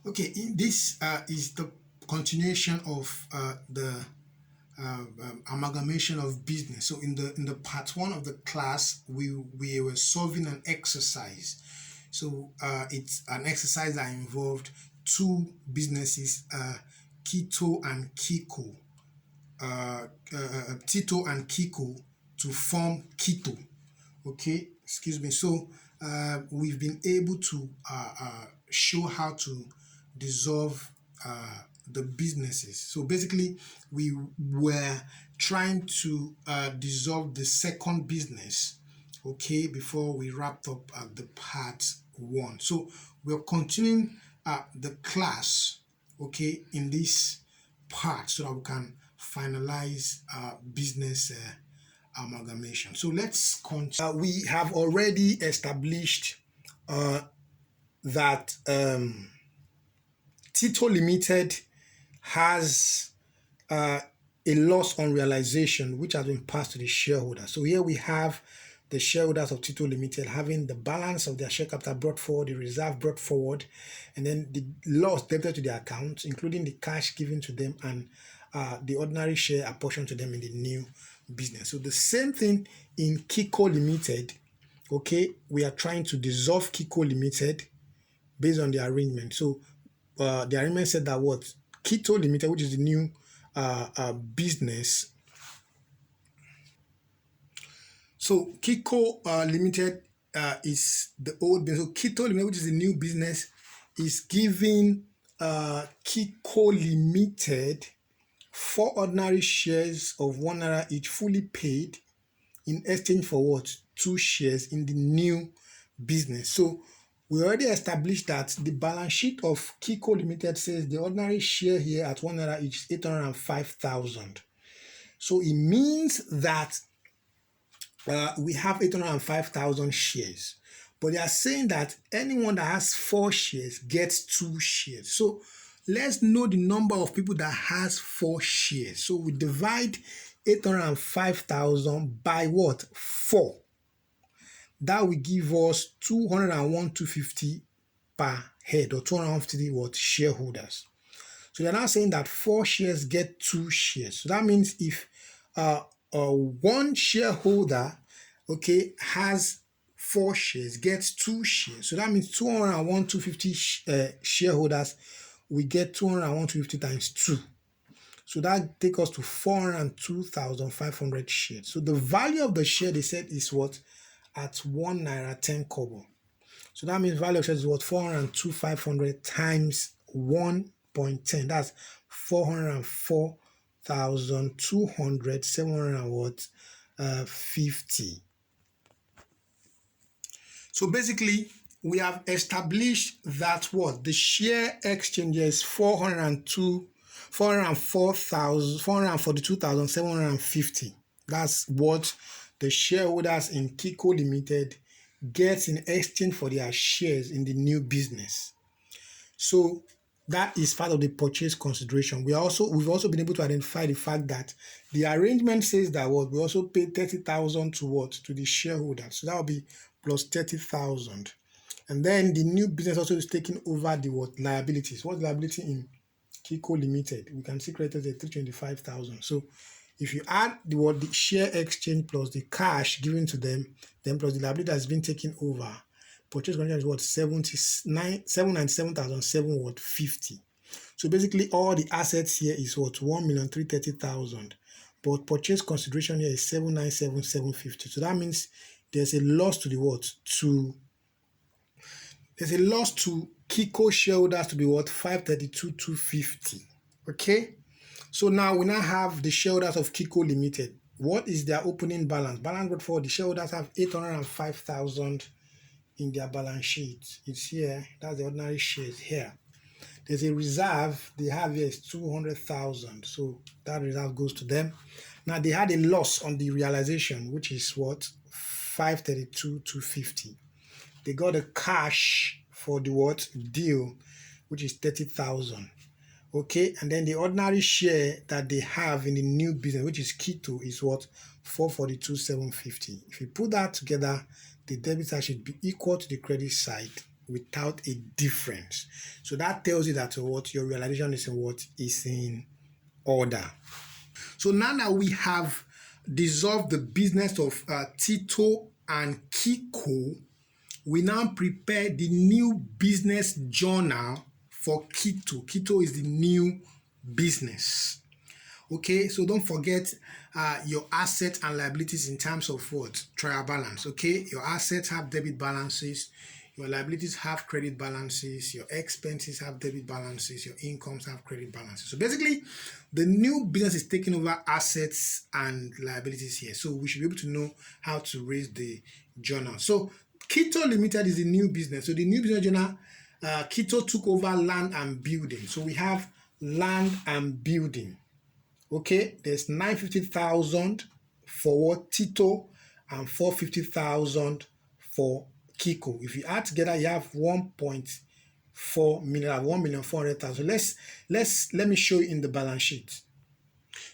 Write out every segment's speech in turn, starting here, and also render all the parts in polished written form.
Okay, this is the continuation of the amalgamation of business. So in the part one of the class, we were solving an exercise. So it's an exercise that involved two businesses, Keto and Kiko, Tito and Kiko, to form Keto. Okay, excuse me. So we've been able to show how to dissolve the businesses. So basically, we were trying to dissolve the second business, okay, before we wrapped up the part one. So we're continuing the class, okay, in this part so that we can finalize business amalgamation. So let's continue. We have already established that Tito Limited has a loss on realization which has been passed to the shareholders. So here we have the shareholders of Tito Limited having the balance of their share capital brought forward, the reserve brought forward, and then the loss debited to their accounts, including the cash given to them and the ordinary share apportioned to them in the new business. So the same thing in Kiko Limited. Okay, we are trying to dissolve Kiko Limited based on the arrangement. So the arrangement said that what Kito Limited, which is the new business. So Kiko Limited is the old business. So Kito Limited, which is the new business, is giving Kiko Limited 4 ordinary shares of ₦1 each, fully paid, in exchange for what? 2 shares in the new business. So we already established that the balance sheet of Kiko Limited says the ordinary share here at ₦1 each is 805,000. So it means that we have 805,000 shares. But they are saying that anyone that has 4 shares gets 2 shares. So let's know the number of people that has 4 shares. So we divide 805,000 by what? 4. That will give us 201,250 per head, or 250 what? Shareholders. So they're now saying that 4 shares get 2 shares. So that means if one shareholder, okay, has 4 shares, gets 2 shares. So that means 201,250 shareholders, we get 201,250 times 2. So that takes us to 402,500 shares. So the value of the share, they said, is what? At ₦1.10. So that means value of shares is what? 402,500 times 1.10. That's 404,200, 750. So basically, we have established that what? The share exchange is 442,750. That's what the shareholders in Kiko Limited get in exchange for their shares in the new business. So that is part of the purchase consideration. We've also been able to identify the fact that the arrangement says that what we also pay 30,000 to what? To the shareholders. So that will be plus 30,000. And then the new business also is taking over the what? Liabilities. What's liability in Kiko Limited? We can see credited at 325,000. So if you add the share exchange plus the cash given to them, then plus the liability that's been taken over, purchase condition is what? 797,750. So basically all the assets here is what? 1,330,000. But purchase consideration here is 797,750. So that means there's a loss to the what? There's a loss to Kiko shareholders to be what? 532,250. Okay? So now we have the shareholders of Kiko Limited. What is their opening balance? Balance brought forward, the shareholders have 805,000 in their balance sheet. It's here. That's the ordinary shares here. There's a reserve they have here is 200,000. So that reserve goes to them. Now they had a loss on the realization, which is what? 532,250. They got a cash for the what? Deal, which is 30,000. Okay, and then the ordinary share that they have in the new business, which is Keto, is what? 442,750. If you put that together, the debit side should be equal to the credit side. without a difference. So that tells you that what your realization is in what is in order. So now that we have dissolved the business of Tito and Kiko, we now prepare the new business journal for Kito. Kito is the new business. Okay, so don't forget your assets and liabilities in terms of what? Trial balance. Okay, your assets have debit balances, your liabilities have credit balances, your expenses have debit balances, your incomes have credit balances. So basically, the new business is taking over assets and liabilities here. So we should be able to know how to raise the journal. So Kito Limited is the new business. So the new business journal, Kito took over land and building. So we have land and building. Okay, there's 950,000 for Tito and 450,000 for Kiko. If you add together, you have 1.4 million, 1,400,000. Let me show you in the balance sheet.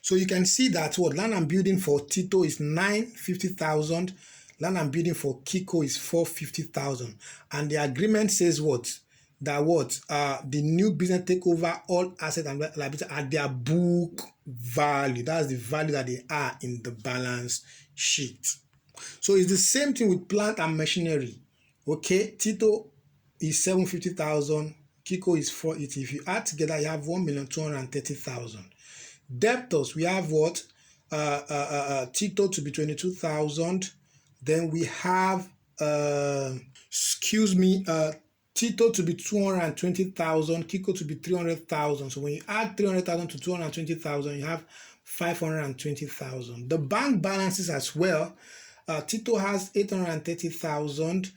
So you can see that what land and building for Tito is 950,000, land and building for Kiko is 450,000, and the agreement says what? That what the new business take over all assets and liabilities at their book value. That's the value that they are in the balance sheet. So it's the same thing with plant and machinery. Okay, Tito is 750,000, Kiko is 480. If you add together, you have 1,230,000. Debtors, we have what? Tito to be 22,000. Then we have Tito to be 220,000, Kiko to be 300,000. So when you add 300,000 to 220,000, you have 520,000. The bank balances as well. Tito has 830,000.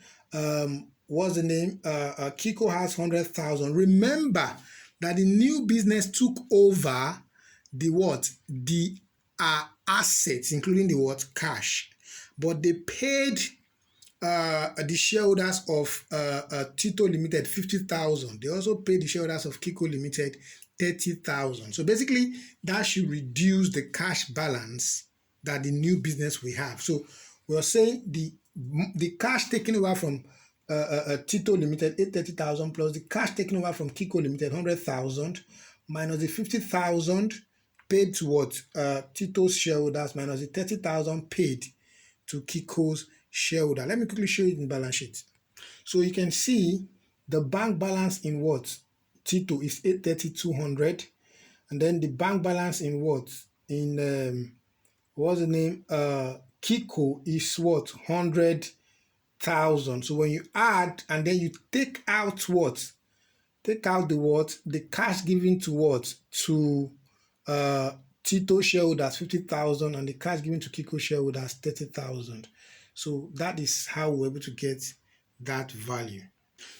What's the name? Kiko has 100,000. Remember that the new business took over the what? The assets, including the what? Cash. But they paid the shareholders of Tito Limited 50,000. They also paid the shareholders of Kiko Limited 30,000. So basically, that should reduce the cash balance that the new business we have. So we are saying the cash taken over from Tito Limited 830,000 plus the cash taken over from Kiko Limited 100,000 minus the 50,000 paid to what Tito's shareholders minus the 30,000 paid to Kiko's shareholder. Let me quickly show you in balance sheet. So you can see the bank balance in what? Tito is 830,200, and then the bank balance in what? In what's the name? Kiko is what? 100,000. So when you add and then you take out what? Take out the what? The cash given to what? To Tito shareholders 50,000 and the cash given to Kiko shareholders 30,000. So that is how we're able to get that value.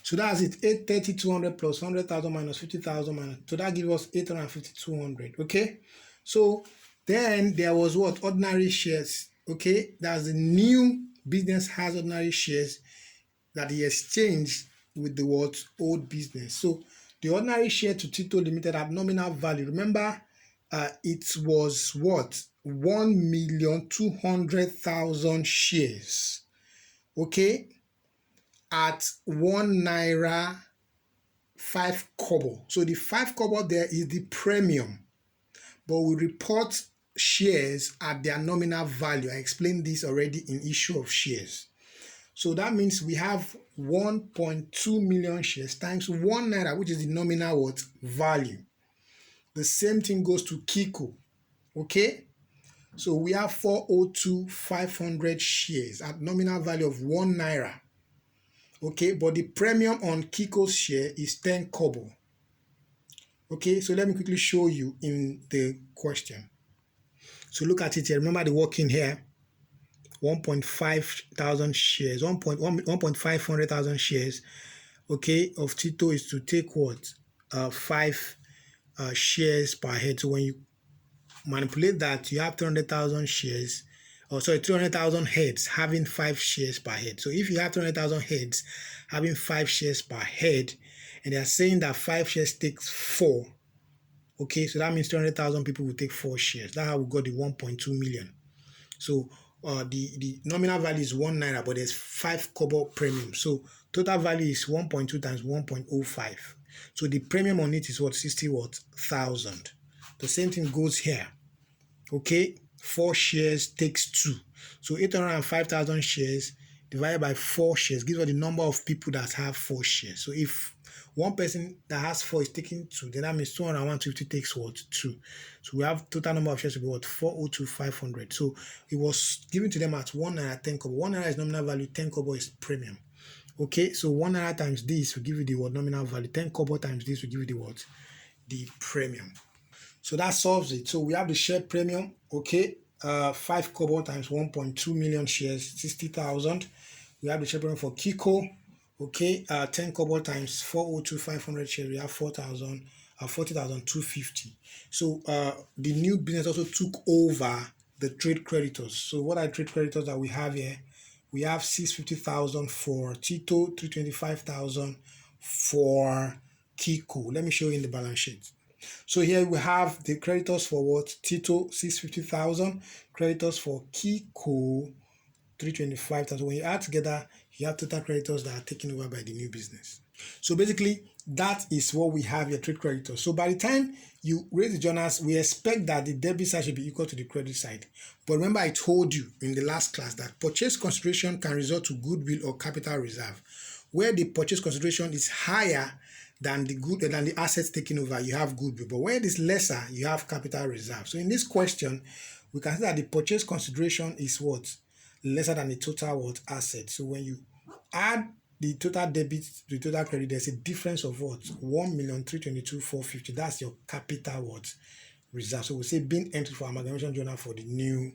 So that's it. 830,200 plus 100,000 minus 50,000 minus. So that gives us 850,200. Okay. So then there was what? Ordinary shares. Okay. That's the new business has ordinary shares that he exchanged with the what? Old business. So the ordinary share to Tito Limited at nominal value. Remember, it was what? 1,200,000 shares. Okay, at 1 naira 5 kobo. So the 5 kobo there is the premium, but we report shares at their nominal value. I explained this already in issue of shares. So that means we have 1.2 million shares times 1 naira, which is the nominal what? Value. The same thing goes to Kiko. Okay, so we have 402,500 shares at nominal value of 1 naira. Okay, but the premium on Kiko's share is 10 kobo. Okay, so let me quickly show you in the question. So look at it here. Remember the working here. 1.5 thousand shares, 1.500,000 shares, okay, of Tito is to take what? 5 shares per head. So when you manipulate that, you have 300,000 shares, 300,000 heads having 5 shares per head. So if you have 300,000 heads having 5 shares per head, and they are saying that 5 shares takes 4, okay, so that means 300,000 people will take 4 shares. That's how we got the 1.2 million. So the nominal value is 1 naira, but there's 5 kobo premium. So total value is 1.2 times 1.05. So the premium on it is what? 60 what? 1,000. The same thing goes here. Okay, 4 shares takes 2. So 805,000 shares divided by 4 shares gives us the number of people that have 4 shares. So if one person that has 4 is taking 2, then that means 250 takes what? 2. So we have total number of shares to be what? 402,500. So it was given to them at 1 naira 10 kobo. 1 naira is nominal value, 10 kobo is premium. Okay, so 1 naira times this will give you the what? Nominal value. 10 kobo times this will give you the what? The premium. So that solves it. So we have the share premium, okay, 5 kobo times 1.2 million shares, 60,000. We have the share premium for Kiko, okay, 10 kobo times 402,500 shares, we have 40,250. So the new business also took over the trade creditors. So what are trade creditors that we have here? We have 650,000 for Tito, 325,000 for Kiko. Let me show you in the balance sheet. So here we have the creditors for what? Tito, 650,000. Creditors for Kiko, 325,000. When you add together, you have total creditors that are taken over by the new business. So basically, that is what we have your trade creditors. So by the time you raise the journals, we expect that the debit side should be equal to the credit side. But remember, I told you in the last class that purchase consideration can result to goodwill or capital reserve. Where the purchase consideration is higher than the assets taken over, you have goodwill. But where it is lesser, you have capital reserve. So in this question, we can see that the purchase consideration is what? Lesser than the total what? Asset. So when you add the total debit to the total credit, there's a difference of what? 1,322,450. That's your capital what? Reserve. So we say being entered for amalgamation journal for the new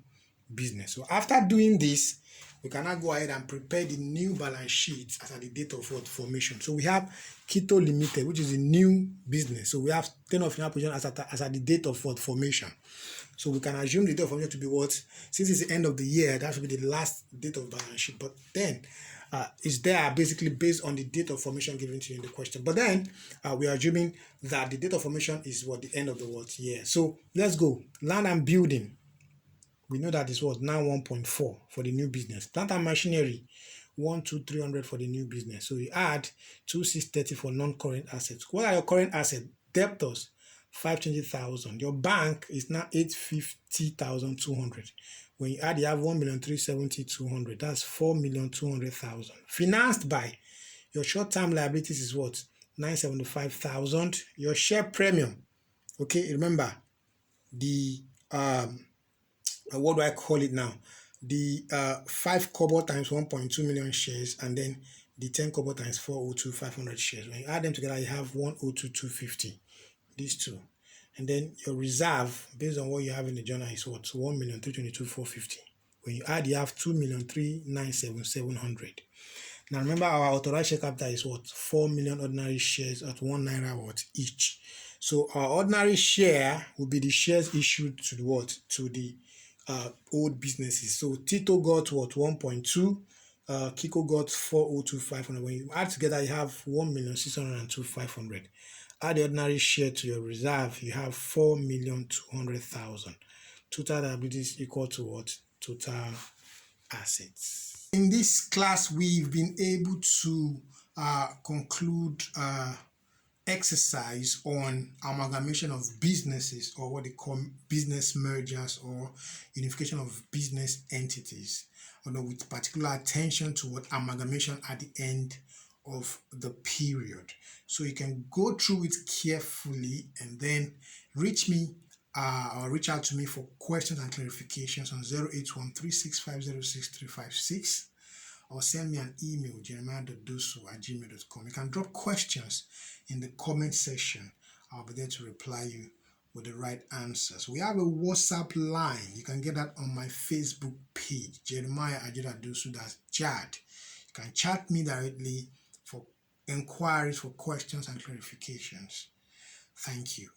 business. So after doing this, we can now go ahead and prepare the new balance sheet as at the date of what? Formation. So we have Keto Limited, which is a new business. So we have 10 of financial position as at the date of what? Formation. So we can assume the date of formation to be what? Since it's the end of the year, that should be the last date of balance sheet. But then it's there basically based on the date of formation given to you in the question. But then we are assuming that the date of formation is what? The end of the what? Year. So let's go. Land and building. We know that is what? Now 1.4 for the new business. Plant and machinery, 1,2,300 for the new business. So we add 2,630 for non-current assets. What are your current assets? Debtors, 520,000. Your bank is now 850,200. When you add, you have 1,370,200. That's 4,200,000. Financed by your short-term liabilities is what? 975,000. Your share premium. Okay, remember the what do I call it now? The 5 kobo times 1.2 million shares, and then the 10 kobo times 402,500 shares. When you add them together, you have 102,250. These two. And then your reserve, based on what you have in the journal, is what? 1,322,450. When you add, you have 2,397,700. Now remember, our authorized share capital is what? 4 million ordinary shares at 1 naira what? Each. So our ordinary share will be the shares issued to the what? To the old businesses. So Tito got what? 1.2. Kiko got 402,500. When you add together, you have 1,602,500. Add the ordinary share to your reserve, you have 4,200,000. Total liabilities equal to what? Total assets. In this class, we've been able to conclude exercise on amalgamation of businesses, or what they call business mergers or unification of business entities, with particular attention to what amalgamation at the end of the period. So you can go through it carefully and then reach me or reach out to me for questions and clarifications on 08136506356, or send me an email, jeremiah.dosu@gmail.com. You can drop questions in the comment section. I'll be there to reply you with the right answers. We have a WhatsApp line. You can get that on my Facebook page, Jeremiah.dosu. That's Jad. You can chat me directly for inquiries, for questions and clarifications. Thank you.